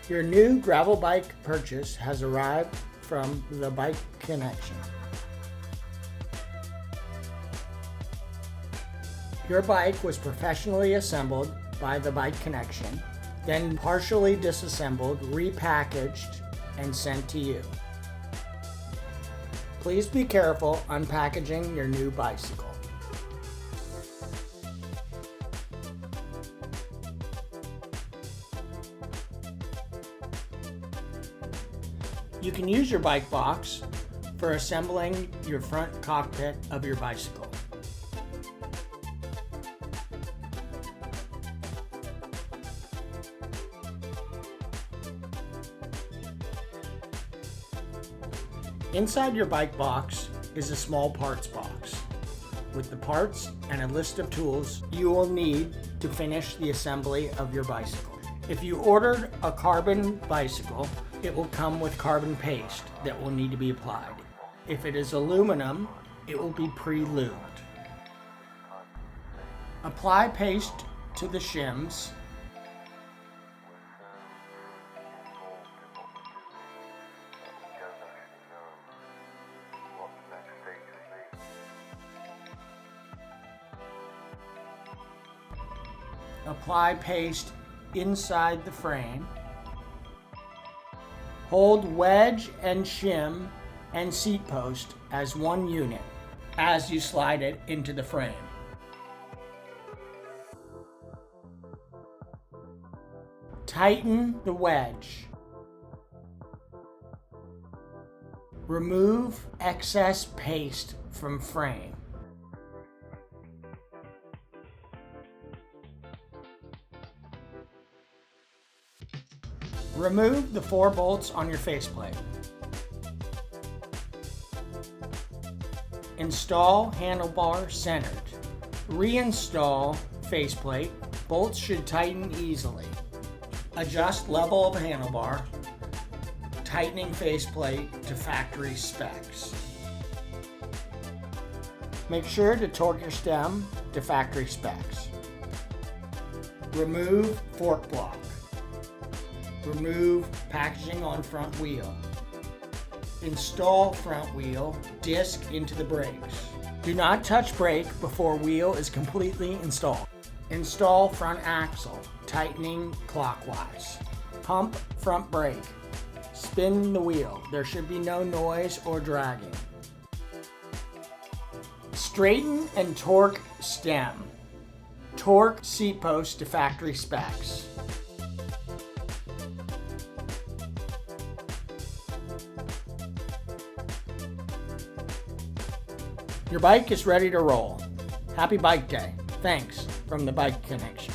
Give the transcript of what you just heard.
Your new gravel bike purchase has arrived from the Bike Connection. Your bike was professionally assembled by the Bike Connection, then partially disassembled, repackaged, and sent to you. Please be careful unpackaging your new bicycle. You can use your bike box for assembling your front cockpit of your bicycle. Inside your bike box is a small parts box with the parts and a list of tools you will need to finish the assembly of your bicycle. If you ordered a carbon bicycle, it will come with carbon paste that will need to be applied. If it is aluminum, it will be pre-lubed. Apply paste to the shims. Apply paste inside the frame. Hold wedge and shim and seat post as one unit as you slide it into the frame. Tighten the wedge. Remove excess paste from frame. Remove the 4 bolts on your faceplate. Install handlebar centered. Reinstall faceplate. Bolts should tighten easily. Adjust level of handlebar. Tightening faceplate to factory specs. Make sure to torque your stem to factory specs. Remove fork block. Remove packaging on front wheel. Install front wheel disc into the brakes. Do not touch brake before wheel is completely installed. Install front axle, tightening clockwise. Pump front brake. Spin the wheel. There should be no noise or dragging. Straighten and torque stem. Torque seat post to factory specs. Your bike is ready to roll. Happy Bike Day. Thanks from the Bike Connection.